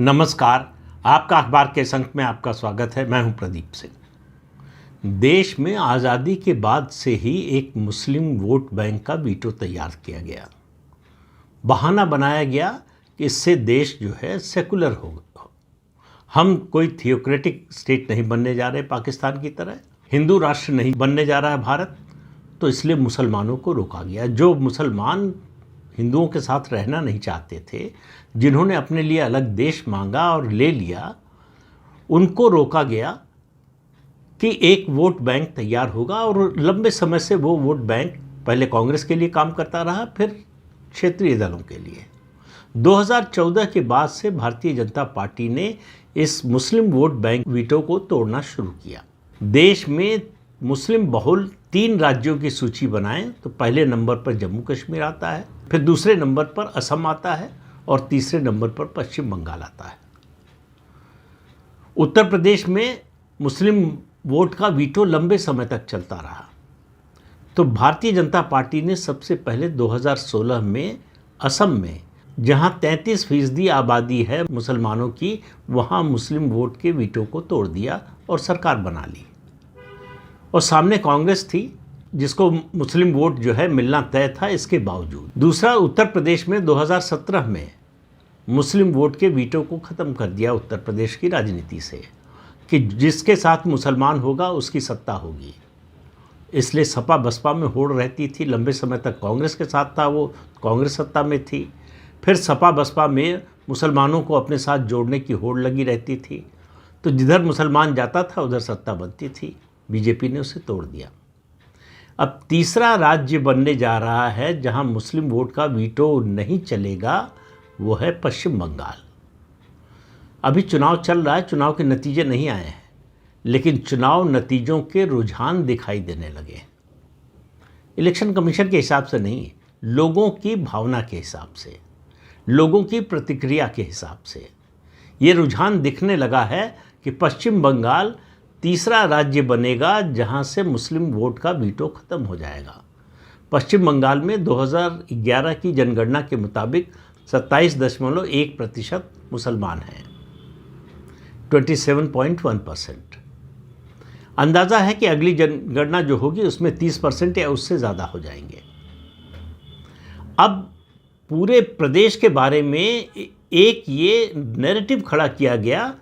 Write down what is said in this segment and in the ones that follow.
नमस्कार। आपका अखबार के अंक में आपका स्वागत है। मैं हूं प्रदीप सिंह। देश में आज़ादी के बाद से ही एक मुस्लिम वोट बैंक का वीटो तैयार किया गया। बहाना बनाया गया कि इससे देश जो है सेकुलर होगा। हम कोई थियोक्रेटिक स्टेट नहीं बनने जा रहे पाकिस्तान की तरह, हिंदू राष्ट्र नहीं बनने जा रहा है भारत, तो इसलिए मुसलमानों को रोका गया। जो मुसलमान हिंदुओं के साथ रहना नहीं चाहते थे, जिन्होंने अपने लिए अलग देश मांगा और ले लिया, उनको रोका गया कि एक वोट बैंक तैयार होगा। और लंबे समय से वो वोट बैंक पहले कांग्रेस के लिए काम करता रहा, फिर क्षेत्रीय दलों के लिए। 2014 के बाद से भारतीय जनता पार्टी ने इस मुस्लिम वोट बैंक वीटो को तोड़ना शुरू किया। देश में मुस्लिम बहुल 3 राज्यों की सूची बनाएं तो पहले नंबर पर जम्मू कश्मीर आता है, फिर दूसरे नंबर पर असम आता है और तीसरे नंबर पर पश्चिम बंगाल आता है। उत्तर प्रदेश में मुस्लिम वोट का वीटो लंबे समय तक चलता रहा। तो भारतीय जनता पार्टी ने सबसे पहले 2016 में असम में, जहां 33% आबादी है मुसलमानों की, वहां मुस्लिम वोट के वीटो को तोड़ दिया और सरकार बना ली। और सामने कांग्रेस थी जिसको मुस्लिम वोट जो है मिलना तय था। इसके बावजूद दूसरा, उत्तर प्रदेश में 2017 में मुस्लिम वोट के वीटो को ख़त्म कर दिया उत्तर प्रदेश की राजनीति से कि जिसके साथ मुसलमान होगा उसकी सत्ता होगी। इसलिए सपा बसपा में होड़ रहती थी। लंबे समय तक कांग्रेस के साथ था, वो कांग्रेस सत्ता में थी। फिर सपा बसपा में मुसलमानों को अपने साथ जोड़ने की होड़ लगी रहती थी। तो जिधर मुसलमान जाता था उधर सत्ता बनती थी। बीजेपी ने उसे तोड़ दिया। अब तीसरा राज्य बनने जा रहा है जहां मुस्लिम वोट का वीटो नहीं चलेगा, वो है पश्चिम बंगाल। अभी चुनाव चल रहा है, चुनाव के नतीजे नहीं आए हैं, लेकिन चुनाव नतीजों के रुझान दिखाई देने लगे। इलेक्शन कमीशन के हिसाब से नहीं, लोगों की भावना के हिसाब से, लोगों की प्रतिक्रिया के हिसाब से ये रुझान दिखने लगा है कि पश्चिम बंगाल तीसरा राज्य बनेगा जहां से मुस्लिम वोट का वीटो खत्म हो जाएगा। पश्चिम बंगाल में 2011 की जनगणना के मुताबिक 27.1% मुसलमान हैं, 27.1%। अंदाज़ा है कि अगली जनगणना जो होगी उसमें 30% या उससे ज़्यादा हो जाएंगे। अब पूरे प्रदेश के बारे में एक ये नैरेटिव खड़ा किया गया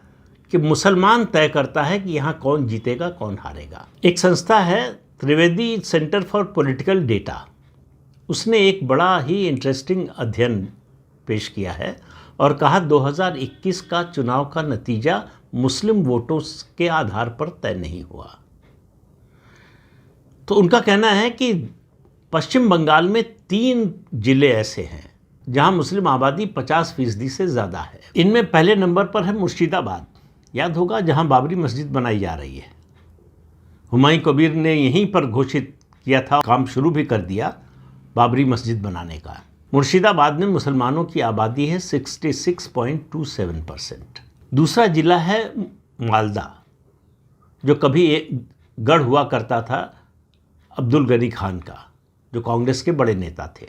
कि मुसलमान तय करता है कि यहाँ कौन जीतेगा कौन हारेगा। एक संस्था है Trivedi centre for political data, उसने एक बड़ा ही इंटरेस्टिंग अध्ययन पेश किया है और कहा 2021 का चुनाव का नतीजा मुस्लिम वोटों के आधार पर तय नहीं हुआ। तो उनका कहना है कि पश्चिम बंगाल में 3 जिले ऐसे हैं जहां मुस्लिम आबादी 50% से ज़्यादा है। इनमें पहले नंबर पर है मुर्शिदाबाद, याद होगा, जहां बाबरी मस्जिद बनाई जा रही है। हुमायूं कबीर ने यहीं पर घोषित किया था, काम शुरू भी कर दिया बाबरी मस्जिद बनाने का। मुर्शिदाबाद में मुसलमानों की आबादी है 66.27%। दूसरा जिला है मालदा, जो कभी एक गढ़ हुआ करता था अब्दुल गनी खान का, जो कांग्रेस के बड़े नेता थे,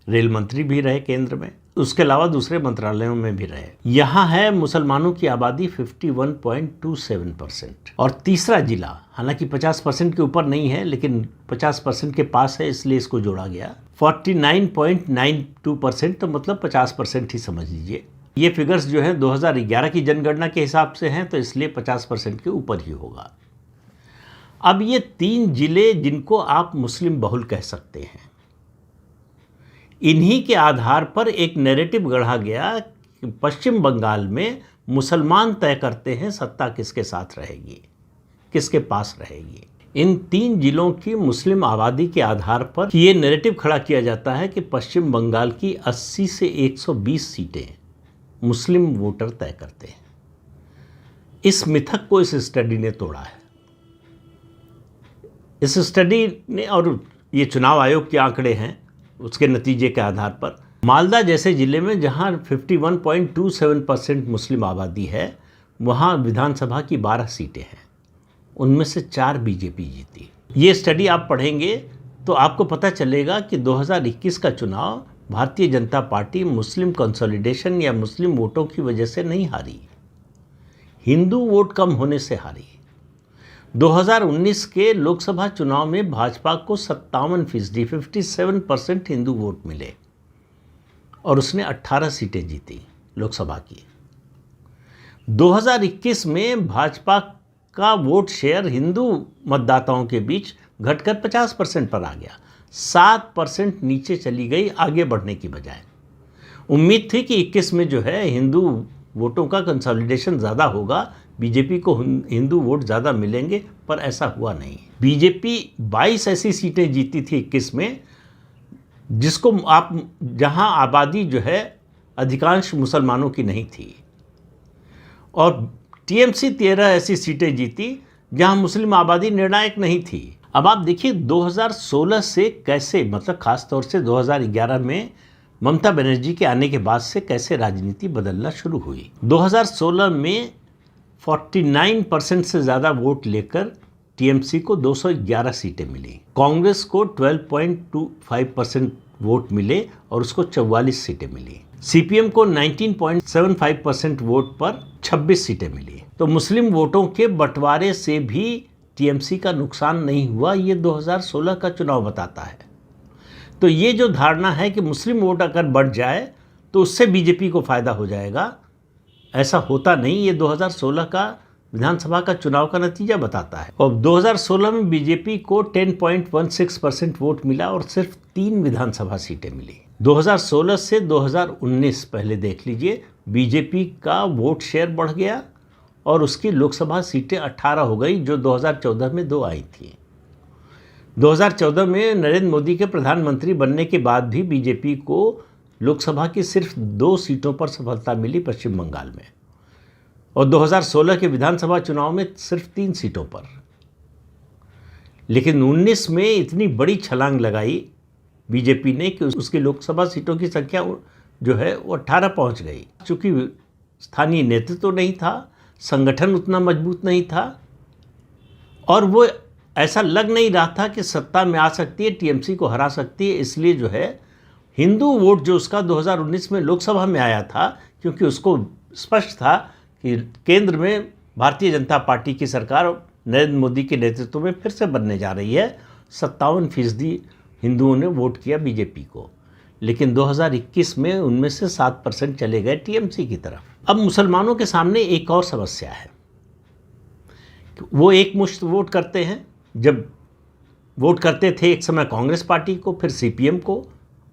रेल मंत्री भी रहे केंद्र में, उसके अलावा दूसरे मंत्रालयों में भी रहे। यहाँ है मुसलमानों की आबादी 51.27%। और तीसरा जिला, हालांकि 50% के ऊपर नहीं है लेकिन 50% के पास है, इसलिए इसको जोड़ा गया, 49.92%, तो मतलब 50% ही समझ लीजिए। ये फिगर्स जो हैं 2011 की जनगणना के हिसाब से हैं, तो इसलिए 50% के ऊपर ही होगा। अब ये 3 जिले जिनको आप मुस्लिम बहुल कह सकते हैं, इन्हीं के आधार पर एक नैरेटिव गढ़ा गया कि पश्चिम बंगाल में मुसलमान तय करते हैं सत्ता किसके साथ रहेगी, किसके पास रहेगी। इन 3 जिलों की मुस्लिम आबादी के आधार पर ये नैरेटिव खड़ा किया जाता है कि पश्चिम बंगाल की 80 से 120 सीटें मुस्लिम वोटर तय करते हैं। इस मिथक को इस स्टडी ने तोड़ा है। इस स्टडी ने, और ये चुनाव आयोग के आंकड़े हैं, उसके नतीजे के आधार पर मालदा जैसे ज़िले में जहां 51.27% मुस्लिम आबादी है, वहां विधानसभा की 12 सीटें हैं, उनमें से 4 बीजेपी जीती। ये स्टडी आप पढ़ेंगे तो आपको पता चलेगा कि 2021 का चुनाव भारतीय जनता पार्टी मुस्लिम कंसोलिडेशन या मुस्लिम वोटों की वजह से नहीं हारी, हिंदू वोट कम होने से हारी। 2019 के लोकसभा चुनाव में भाजपा को 57% 57% हिंदू वोट मिले और उसने 18 सीटें जीती लोकसभा की। 2021 में भाजपा का वोट शेयर हिंदू मतदाताओं के बीच घटकर 50% पर आ गया, 7% नीचे चली गई आगे बढ़ने की बजाय। उम्मीद थी कि 21 में जो है हिंदू वोटों का कंसोलिडेशन ज़्यादा होगा, बीजेपी को हिंदू वोट ज़्यादा मिलेंगे, पर ऐसा हुआ नहीं। बीजेपी 22 ऐसी सीटें जीती थी 21 में जिसको जहां आबादी जो है अधिकांश मुसलमानों की नहीं थी, और टीएमसी 13 ऐसी सीटें जीती जहां मुस्लिम आबादी निर्णायक नहीं थी। अब आप देखिए 2016 से कैसे, मतलब खास तौर से 2011 में ममता बनर्जी के आने के बाद से कैसे राजनीति बदलना शुरू हुई। 2016 में 49% से ज़्यादा वोट लेकर टीएमसी को 211 सीटें मिली, कांग्रेस को 12.25% वोट मिले और उसको 44 सीटें मिली, सीपीएम को 19.75% वोट पर 26 सीटें मिली। तो मुस्लिम वोटों के बंटवारे से भी टीएमसी का नुकसान नहीं हुआ, ये 2016 का चुनाव बताता है। तो ये जो धारणा है कि मुस्लिम वोट अगर बढ़ जाए तो उससे बीजेपी को फ़ायदा हो जाएगा, ऐसा होता नहीं। ये 2016 का विधानसभा का चुनाव का नतीजा बताता है। और 2016 में बीजेपी को 10.16% वोट मिला और सिर्फ 3 विधानसभा सीटें मिली। 2016 से 2019 पहले देख लीजिए, बीजेपी का वोट शेयर बढ़ गया और उसकी लोकसभा सीटें 18 हो गई, जो 2014 में 2 आई थी। 2014 में नरेंद्र मोदी के प्रधानमंत्री बनने के बाद भी बीजेपी को लोकसभा की सिर्फ 2 सीटों पर सफलता मिली, पश्चिम बंगाल में, और 2016 के विधानसभा चुनाव में सिर्फ 3 सीटों पर। लेकिन 19 में इतनी बड़ी छलांग लगाई बीजेपी ने कि उसकी लोकसभा सीटों की संख्या जो है वो 18 पहुंच गई। चूँकि स्थानीय नेतृत्व तो नहीं था, संगठन उतना मजबूत नहीं था, और वो ऐसा लग नहीं रहा था कि सत्ता में आ सकती है, टीएमसी को हरा सकती है। इसलिए जो है हिंदू वोट जो उसका 2019 में लोकसभा में आया था, क्योंकि उसको स्पष्ट था कि केंद्र में भारतीय जनता पार्टी की सरकार नरेंद्र मोदी के नेतृत्व में फिर से बनने जा रही है, 57% हिंदुओं ने वोट किया बीजेपी को। लेकिन 2021 में उनमें से 7% चले गए टीएमसी की तरफ। अब मुसलमानों के सामने एक और समस्या है, वो एक मुश्त वोट करते हैं। जब वोट करते थे एक समय कांग्रेस पार्टी को, फिर सीपीएम को,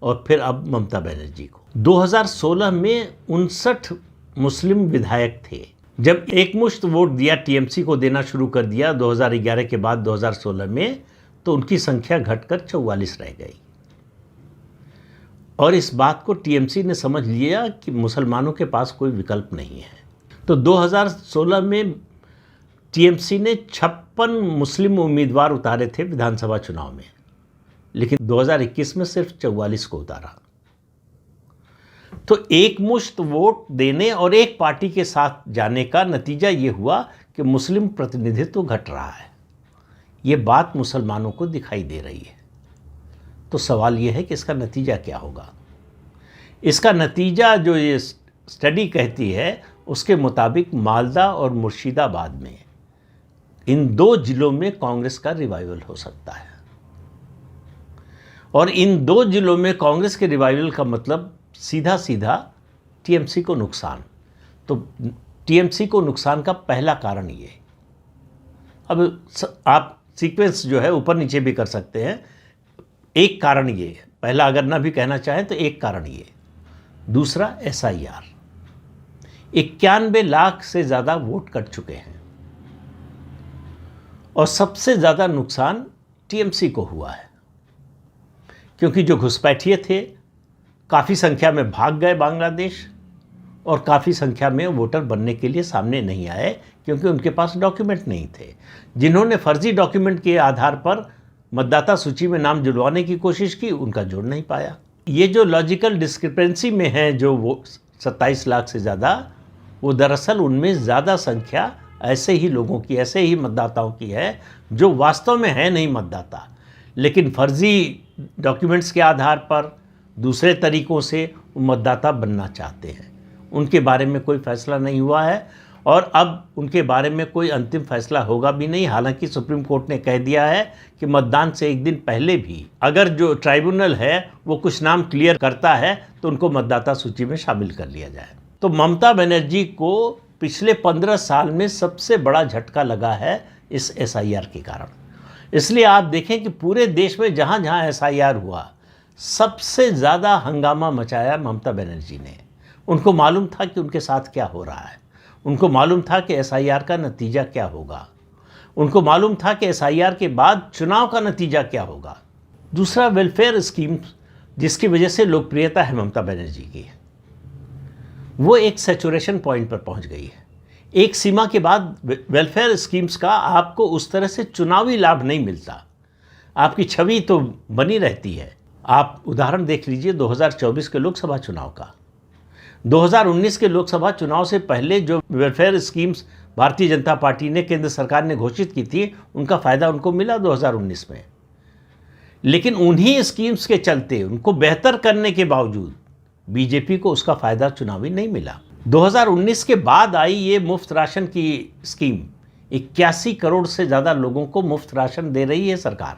और फिर अब ममता बनर्जी को। 2016 में 59 मुस्लिम विधायक थे। जब एक मुश्त वोट दिया, टीएमसी को देना शुरू कर दिया 2011 के बाद 2016 में, तो उनकी संख्या घटकर 44 रह गई। और इस बात को टीएमसी ने समझ लिया कि मुसलमानों के पास कोई विकल्प नहीं है। तो 2016 में टीएमसी ने 56 मुस्लिम उम्मीदवार उतारे थे विधानसभा चुनाव में, लेकिन 2021 में सिर्फ 44 को उतारा। तो एक मुश्त वोट देने और एक पार्टी के साथ जाने का नतीजा ये हुआ कि मुस्लिम प्रतिनिधित्व घट रहा है। ये बात मुसलमानों को दिखाई दे रही है। तो सवाल ये है कि इसका नतीजा क्या होगा। इसका नतीजा जो ये स्टडी कहती है, उसके मुताबिक मालदा और मुर्शिदाबाद में, इन 2 जिलों में कांग्रेस का रिवाइवल हो सकता है। और इन 2 जिलों में कांग्रेस के रिवाइवल का मतलब सीधा सीधा टीएमसी को नुकसान। तो टीएमसी को नुकसान का पहला कारण ये, अब आप सीक्वेंस जो है ऊपर नीचे भी कर सकते हैं। एक कारण ये, पहला अगर ना भी कहना चाहें तो एक कारण ये। दूसरा एसआईआर, 91 लाख से ज़्यादा वोट कट चुके हैं, और सबसे ज़्यादा नुकसान टीएमसी को हुआ है, क्योंकि जो घुसपैठिए थे काफ़ी संख्या में भाग गए बांग्लादेश, और काफ़ी संख्या में वोटर बनने के लिए सामने नहीं आए, क्योंकि उनके पास डॉक्यूमेंट नहीं थे। जिन्होंने फर्जी डॉक्यूमेंट के आधार पर मतदाता सूची में नाम जुड़वाने की कोशिश की, उनका जुड़ नहीं पाया। ये जो लॉजिकल डिस्क्रिपेंसी में है जो वो 27 लाख से ज़्यादा, वो दरअसल उनमें ज़्यादा संख्या ऐसे ही लोगों की, ऐसे ही मतदाताओं की है जो वास्तव में है नहीं मतदाता, लेकिन फर्जी डॉक्यूमेंट्स के आधार पर, दूसरे तरीक़ों से मतदाता बनना चाहते हैं। उनके बारे में कोई फैसला नहीं हुआ है और अब उनके बारे में कोई अंतिम फैसला होगा भी नहीं। हालांकि सुप्रीम कोर्ट ने कह दिया है कि मतदान से एक दिन पहले भी अगर जो ट्राइब्यूनल है वो कुछ नाम क्लियर करता है तो उनको मतदाता सूची में शामिल कर लिया जाए। तो ममता बनर्जी को पिछले 15 साल में सबसे बड़ा झटका लगा है इस SIR के कारण। इसलिए आप देखें कि पूरे देश में जहाँ जहाँ SIR हुआ सबसे ज़्यादा हंगामा मचाया ममता बनर्जी ने। उनको मालूम था कि उनके साथ क्या हो रहा है, उनको मालूम था कि SIR का नतीजा क्या होगा, उनको मालूम था कि SIR के बाद चुनाव का नतीजा क्या होगा। दूसरा, वेलफेयर स्कीम जिसकी वजह से लोकप्रियता है ममता बनर्जी की, वो एक सैचुरेशन पॉइंट पर पहुंच गई है। एक सीमा के बाद वेलफेयर स्कीम्स का आपको उस तरह से चुनावी लाभ नहीं मिलता, आपकी छवि तो बनी रहती है। आप उदाहरण देख लीजिए 2024 के लोकसभा चुनाव का। 2019 के लोकसभा चुनाव से पहले जो welfare schemes Bharatiya Janata party ने, केंद्र सरकार ने घोषित की थी, उनका फ़ायदा उनको मिला 2019 में। लेकिन उन्हीं स्कीम्स के चलते, उनको बेहतर करने के बावजूद बीजेपी को उसका फ़ायदा चुनावी नहीं मिला। 2019 के बाद आई ये मुफ्त राशन की स्कीम, 81 करोड़ से ज़्यादा लोगों को मुफ्त राशन दे रही है सरकार।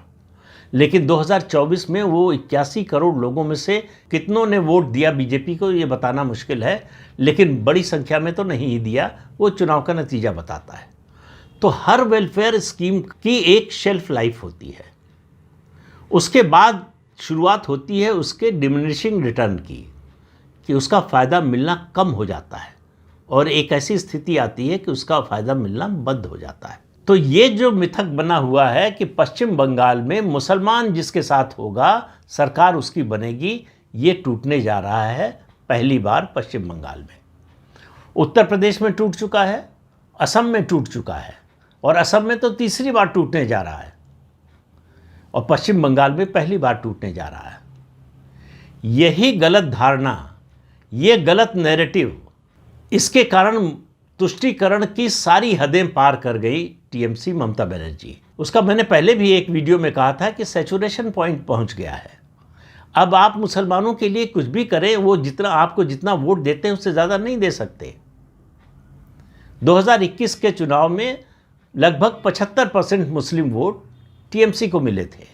लेकिन 2024 में वो 81 करोड़ लोगों में से कितनों ने वोट दिया बीजेपी को ये बताना मुश्किल है, लेकिन बड़ी संख्या में तो नहीं ही दिया, वो चुनाव का नतीजा बताता है। तो हर वेलफेयर स्कीम की एक शेल्फ लाइफ होती है, उसके बाद शुरुआत होती है उसके डिमिनिशिंग रिटर्न की, कि उसका फ़ायदा मिलना कम हो जाता है और एक ऐसी स्थिति आती है कि उसका फ़ायदा मिलना बंद हो जाता है। तो ये जो मिथक बना हुआ है कि पश्चिम बंगाल में मुसलमान जिसके साथ होगा सरकार उसकी बनेगी, ये टूटने जा रहा है पहली बार पश्चिम बंगाल में। उत्तर प्रदेश में टूट चुका है, असम में टूट चुका है और असम में तो तीसरी बार टूटने जा रहा है और पश्चिम बंगाल में पहली बार टूटने जा रहा है। यही गलत धारणा, ये गलत नैरेटिव, इसके कारण तुष्टीकरण की सारी हदें पार कर गई TMC ममता बनर्जी। उसका मैंने पहले भी एक वीडियो में कहा था कि सैचुरेशन पॉइंट पहुंच गया है। अब आप मुसलमानों के लिए कुछ भी करें, वो आपको जितना वोट देते हैं उससे ज़्यादा नहीं दे सकते। 2021 के चुनाव में लगभग 75% मुस्लिम वोट TMC को मिले थे।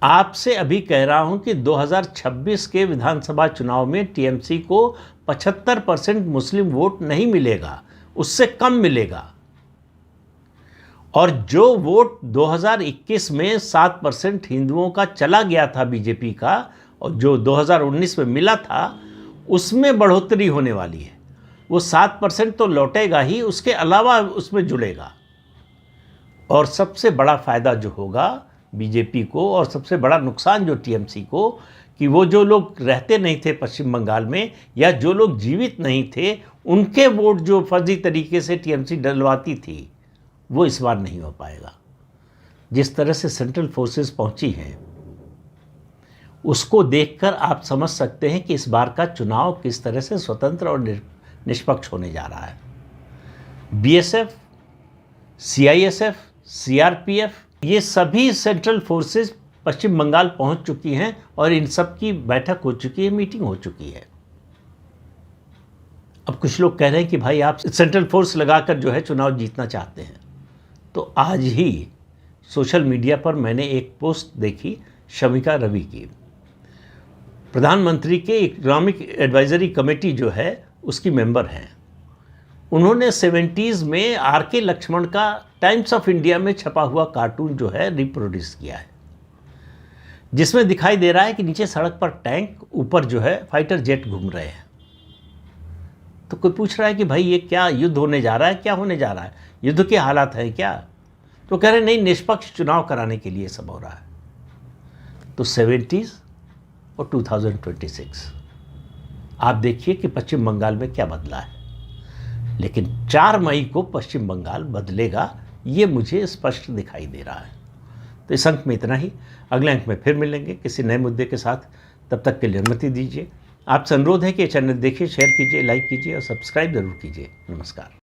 आपसे अभी कह रहा हूं कि 2026 के विधानसभा चुनाव में TMC को 75% मुस्लिम वोट नहीं मिलेगा, उससे कम मिलेगा। और जो वोट 2021 में 7% हिंदुओं का चला गया था बीजेपी का, और जो 2019 में मिला था, उसमें बढ़ोतरी होने वाली है। वो 7% तो लौटेगा ही, उसके अलावा उसमें जुड़ेगा। और सबसे बड़ा फ़ायदा जो होगा बीजेपी को और सबसे बड़ा नुकसान जो TMC को, कि वो जो लोग रहते नहीं थे पश्चिम बंगाल में या जो लोग जीवित नहीं थे, उनके वोट जो फर्जी तरीके से TMC डलवाती थी, वो इस बार नहीं हो पाएगा। जिस तरह से सेंट्रल फोर्सेस पहुंची हैं, उसको देखकर आप समझ सकते हैं कि इस बार का चुनाव किस तरह से स्वतंत्र और निष्पक्ष होने जा रहा है। BSF, CISF, CRPF, ये सभी सेंट्रल फोर्सेस पश्चिम बंगाल पहुंच चुकी हैं और इन सब की बैठक हो चुकी है, मीटिंग हो चुकी है। अब कुछ लोग कह रहे हैं कि भाई आप सेंट्रल फोर्स लगाकर जो है चुनाव जीतना चाहते हैं। तो आज ही सोशल मीडिया पर मैंने एक पोस्ट देखी शमिका रवि की, प्रधानमंत्री के इकोनॉमिक एडवाइजरी कमेटी जो है उसकी मेंबर हैं। उन्होंने 70s में RK लक्ष्मण का टाइम्स ऑफ इंडिया में छपा हुआ कार्टून जो है रिप्रोड्यूस किया है, जिसमें दिखाई दे रहा है कि नीचे सड़क पर टैंक, ऊपर जो है फाइटर जेट घूम रहे हैं। तो कोई पूछ रहा है कि भाई ये क्या युद्ध होने जा रहा है, क्या होने जा रहा है, युद्ध के हालात हैं क्या? तो कह रहे नहीं, निष्पक्ष चुनाव कराने के लिए सब हो रहा है। तो 70s और 2026 आप देखिए कि पश्चिम बंगाल में क्या बदला है। लेकिन 4 मई को पश्चिम बंगाल बदलेगा, ये मुझे स्पष्ट दिखाई दे रहा है। तो इस अंक में इतना ही। अगले अंक में फिर मिलेंगे किसी नए मुद्दे के साथ। तब तक के लिए अनुमति दीजिए। आपसे अनुरोध है कि चैनल देखिए, शेयर कीजिए, लाइक कीजिए और सब्सक्राइब जरूर कीजिए। नमस्कार।